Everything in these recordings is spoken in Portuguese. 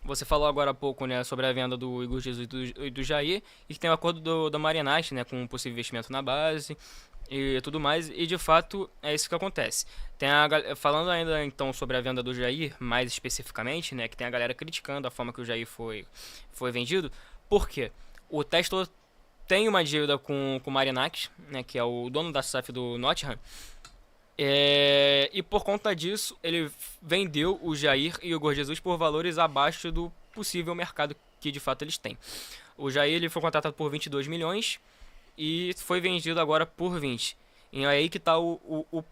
você falou agora há pouco, né, sobre a venda do Igor Jesus e do Jair, e que tem o acordo da Marianache, né, com um possível investimento na base e tudo mais, e de fato é isso que acontece. Falando ainda então sobre a venda do Jair, mais especificamente, né, que tem a galera criticando a forma que o Jair foi vendido, por quê? O Testor tem uma dívida com o Marianac, né, que é o dono da SAF do Nottingham, e por conta disso, ele vendeu o Jair e o Igor Jesus por valores abaixo do possível mercado que de fato eles têm. O Jair ele foi contratado por 22 milhões e foi vendido agora por 20. E é aí que está o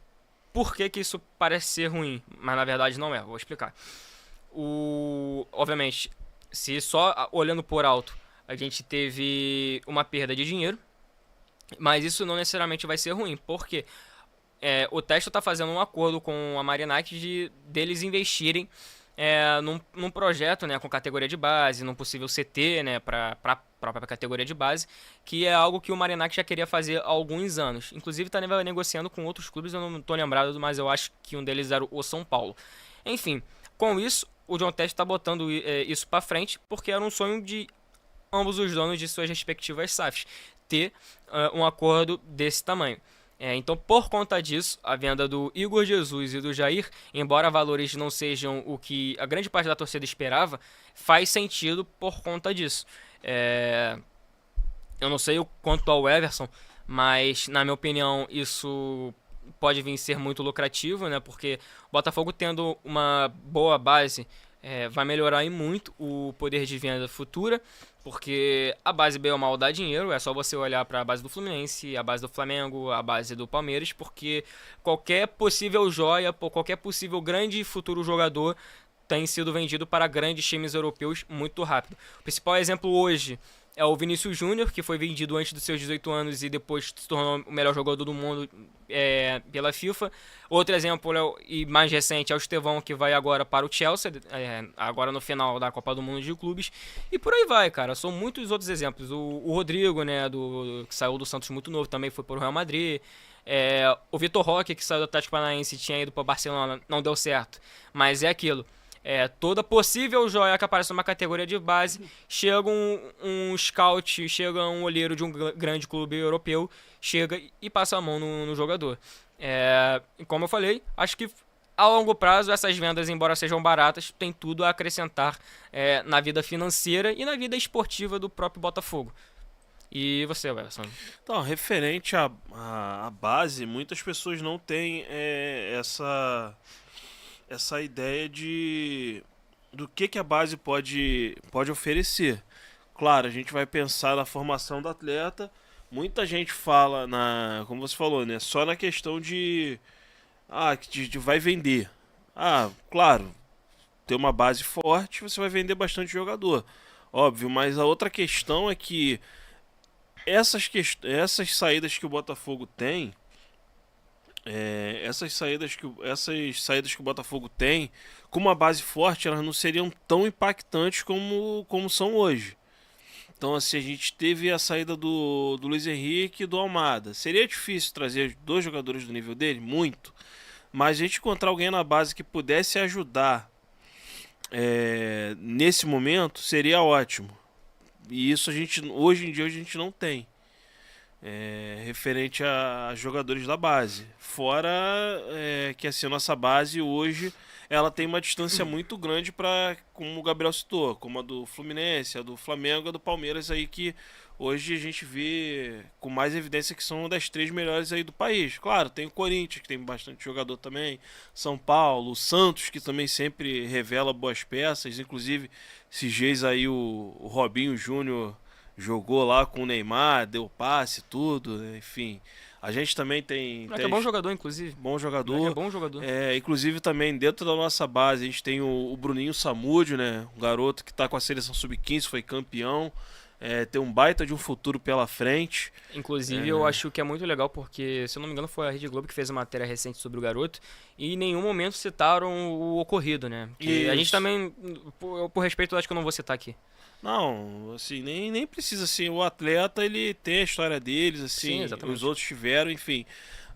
porquê que isso parece ser ruim, mas na verdade não é. Vou explicar. Obviamente, se só olhando por alto a gente teve uma perda de dinheiro, mas isso não necessariamente vai ser ruim, porque o Tesla está fazendo um acordo com a Marinac deles investirem num projeto, né, com categoria de base, num possível CT, né, para a própria categoria de base, que é algo que o Marinac já queria fazer há alguns anos. Inclusive está negociando com outros clubes, eu não estou lembrado, mas eu acho que um deles era o São Paulo. Enfim, com isso, o John Test está botando isso para frente, porque era um sonho de ambos os donos de suas respectivas SAFs ter um acordo desse tamanho. Então, por conta disso, a venda do Igor Jesus e do Jair, embora valores não sejam o que a grande parte da torcida esperava, faz sentido por conta disso. Eu não sei o quanto ao Everson, mas na minha opinião isso pode vir ser muito lucrativo, né? Porque o Botafogo tendo uma boa base vai melhorar muito o poder de venda futura, porque a base bem ou mal dá dinheiro, é só você olhar para a base do Fluminense, a base do Flamengo, a base do Palmeiras, porque qualquer possível joia, qualquer possível grande futuro jogador tem sido vendido para grandes times europeus muito rápido. O principal exemplo hoje é o Vinícius Júnior, que foi vendido antes dos seus 18 anos e depois se tornou o melhor jogador do mundo pela FIFA. Outro exemplo, e mais recente, é o Estevão, que vai agora para o Chelsea, agora no final da Copa do Mundo de Clubes. E por aí vai, cara. São muitos outros exemplos. O Rodrigo, né, que saiu do Santos muito novo, também foi para o Real Madrid. O Vitor Roque, que saiu do Atlético Paranaense, tinha ido para o Barcelona, não deu certo. Mas é aquilo. Toda possível joia que aparece numa categoria de base, chega um scout, chega um olheiro de um grande clube europeu, chega e passa a mão no jogador. Como eu falei, acho que a longo prazo essas vendas, embora sejam baratas, tem tudo a acrescentar na vida financeira e na vida esportiva do próprio Botafogo. E você, Wilson? Então, referente à base, muitas pessoas não têm essa ideia do que a base pode oferecer. Claro, a gente vai pensar na formação do atleta. Muita gente fala como você falou, né, só na questão de vai vender. Claro, ter uma base forte, você vai vender bastante jogador. Óbvio, mas a outra questão é que essas saídas que o Botafogo tem, essas saídas que o Botafogo tem, com uma base forte, elas não seriam tão impactantes como são hoje. Então, assim, a gente teve a saída do Luiz Henrique e do Almada. Seria difícil trazer dois jogadores do nível dele? Muito. Mas a gente encontrar alguém na base que pudesse ajudar nesse momento seria ótimo. E isso hoje em dia a gente não tem. Referente a jogadores da base. Fora que assim, a nossa base hoje ela tem uma distância muito grande para, como o Gabriel citou, como a do Fluminense, a do Flamengo, a do Palmeiras aí que hoje a gente vê com mais evidência que são uma das três melhores aí do país. Claro, tem o Corinthians que tem bastante jogador também, São Paulo, o Santos que também sempre revela boas peças, inclusive esses dias aí o Robinho Júnior jogou lá com o Neymar, deu passe, tudo, né? Enfim. A gente também É bom jogador, inclusive. bom É jogador. bom jogador. Inclusive também dentro da nossa base a gente tem o Bruninho Samúdio, né? Um garoto que está com a seleção sub-15, foi campeão. Tem um baita de um futuro pela frente. Inclusive, eu acho que é muito legal porque, se eu não me engano, foi a Rede Globo que fez uma matéria recente sobre o garoto e em nenhum momento citaram o ocorrido, né? Que a gente Isso. também, por respeito, eu acho que eu não vou citar aqui. Não, assim, nem precisa, assim, o atleta, ele tem a história deles, Sim, assim, os exatamente. outros tiveram, enfim.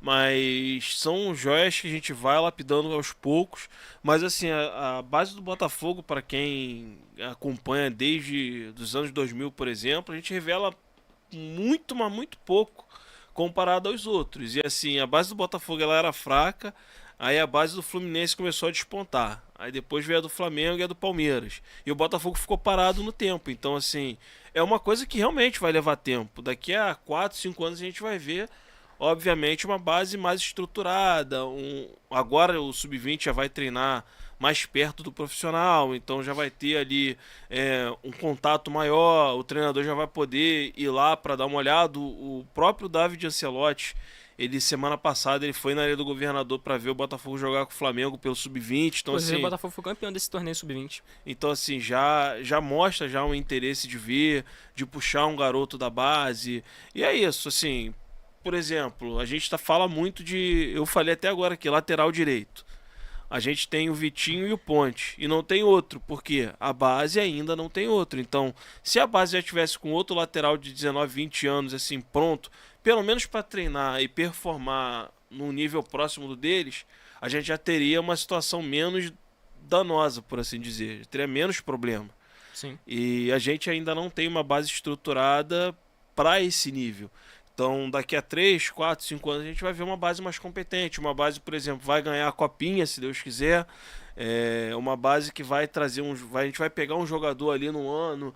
Mas são joias que a gente vai lapidando aos poucos. Mas assim, a base do Botafogo, para quem acompanha desde os anos 2000, por exemplo, a gente revela muito, mas muito pouco comparado aos outros. E assim, a base do Botafogo ela era fraca, aí a base do Fluminense começou a despontar. Aí depois veio a do Flamengo e a do Palmeiras. E o Botafogo ficou parado no tempo. Então assim, é uma coisa que realmente vai levar tempo. Daqui a 4, 5 anos a gente vai ver, obviamente, uma base mais estruturada. Agora o Sub-20 já vai treinar mais perto do profissional, então já vai ter ali um contato maior, o treinador já vai poder ir lá para dar uma olhada. O próprio David Ancelotti, ele semana passada ele foi na Ilha do Governador para ver o Botafogo jogar com o Flamengo pelo Sub-20, então Inclusive, assim, o Botafogo foi campeão desse torneio sub-20. então assim já mostra já um interesse de ver, de puxar um garoto da base. E é isso, assim, por exemplo, a gente fala muito de, eu falei até agora aqui, lateral direito. A gente tem o Vitinho e o Ponte, e não tem outro, porque a base ainda não tem outro. Então, se a base já tivesse com outro lateral de 19, 20 anos assim pronto, pelo menos para treinar e performar num nível próximo do deles, a gente já teria uma situação menos danosa, por assim dizer, teria menos problema. Sim. E a gente ainda não tem uma base estruturada para esse nível. Então, daqui a 3, 4, 5 anos, a gente vai ver uma base mais competente. Uma base, por exemplo, vai ganhar a Copinha, se Deus quiser. Uma base que vai trazer a gente vai pegar um jogador ali no ano,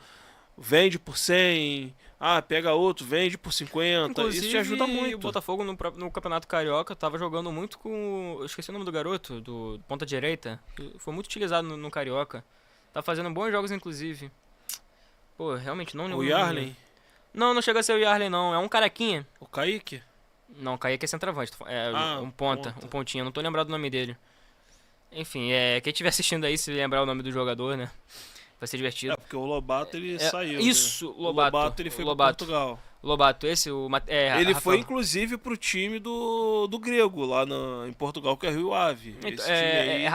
vende por 100, pega outro, vende por 50. Inclusive, isso te ajuda muito. O Botafogo no Campeonato Carioca tava jogando muito com. Eu esqueci o nome do garoto, do ponta direita. Foi muito utilizado no Carioca. Tá fazendo bons jogos, inclusive. Pô, realmente não lembro. O Yarley, Não chega a ser o Yarley, não. É um carequinha. o Kaique. Não, Kaique é centroavante. É um ponta, um pontinha. Não tô lembrado o nome dele. Enfim, quem estiver assistindo aí, se lembrar o nome do jogador, né? Vai ser divertido. Porque o Lobato ele saiu. Isso, né? Lobato. O Lobato ele foi para Portugal. Lobato, esse, ele Rafael. foi inclusive pro time do Grego, lá em Portugal, que é Rio Ave. Então, Esse time aí.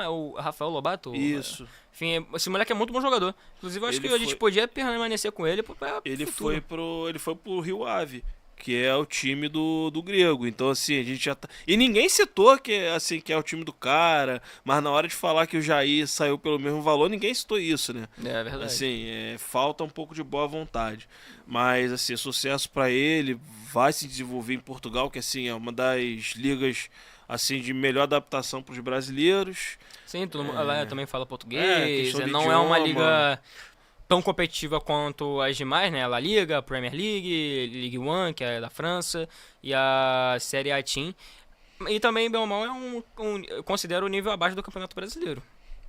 O Rafael Lobato? Isso. Enfim, esse moleque é muito bom jogador. Inclusive, eu acho que a gente podia permanecer com ele pra ele futuro. foi pro Rio Ave, que é o time do Grego. Então, assim, a gente já tá. E ninguém citou que é o time do cara, mas na hora de falar que o Jair saiu pelo mesmo valor, ninguém citou isso, né? É verdade. Assim, falta um pouco de boa vontade. Mas, assim, sucesso pra ele, vai se desenvolver em Portugal, que assim, é uma das ligas assim de melhor adaptação para os brasileiros. Sim, todo mundo lá também fala português, questão de não é uma idioma. liga tão competitiva quanto as demais, né? A La Liga, a Premier League, Ligue 1, que é da França, e a Série A Team. E também, bem ou mal, eu considero o nível abaixo do Campeonato Brasileiro.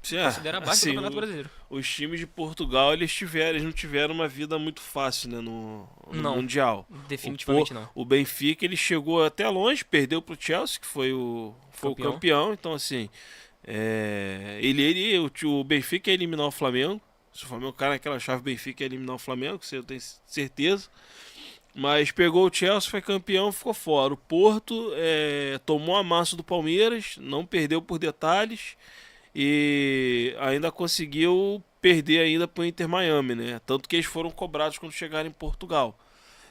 Considero abaixo do Campeonato Brasileiro. Os times de Portugal, eles não tiveram uma vida muito fácil, né, no Mundial. Definitivamente não. O Benfica, ele chegou até longe, perdeu pro Chelsea, que foi o campeão. Então, assim, o Benfica ia eliminar o Flamengo. Se o Flamengo cai naquela chave, o Benfica ia eliminar o Flamengo, isso eu tenho certeza. Mas pegou o Chelsea, foi campeão, ficou fora. O Porto tomou a massa do Palmeiras, não perdeu por detalhes e ainda conseguiu perder ainda pro Inter Miami, né? Tanto que eles foram cobrados quando chegaram em Portugal.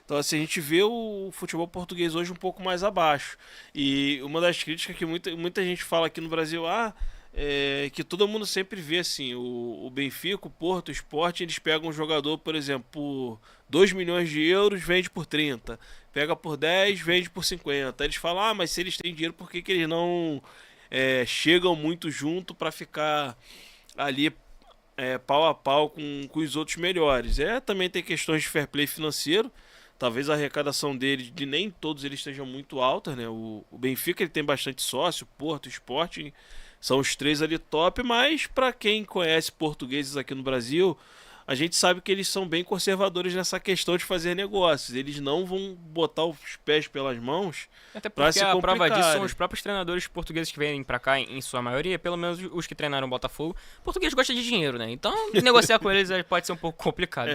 Então, assim, a gente vê o futebol português hoje um pouco mais abaixo. E uma das críticas que muita gente fala aqui no Brasil, que todo mundo sempre vê assim, o Benfica, o Porto, o Sport, eles pegam um jogador, por exemplo, por 2 milhões de euros, vende por 30. Pega por 10, vende por 50. Eles falam, mas se eles têm dinheiro, por que eles não chegam muito junto para ficar ali pau a pau com os outros melhores? Também tem questões de fair play financeiro. Talvez a arrecadação deles, de nem todos eles estejam muito altas, né? O Benfica ele tem bastante sócio, Porto, Sporting, são os 3 ali top, mas para quem conhece portugueses aqui no Brasil, a gente sabe que eles são bem conservadores nessa questão de fazer negócios. Eles não vão botar os pés pelas mãos. Até porque a prova disso são os próprios treinadores portugueses que vêm pra cá, em sua maioria, pelo menos os que treinaram o Botafogo. O português gosta de dinheiro, né? Então negociar com eles pode ser um pouco complicado.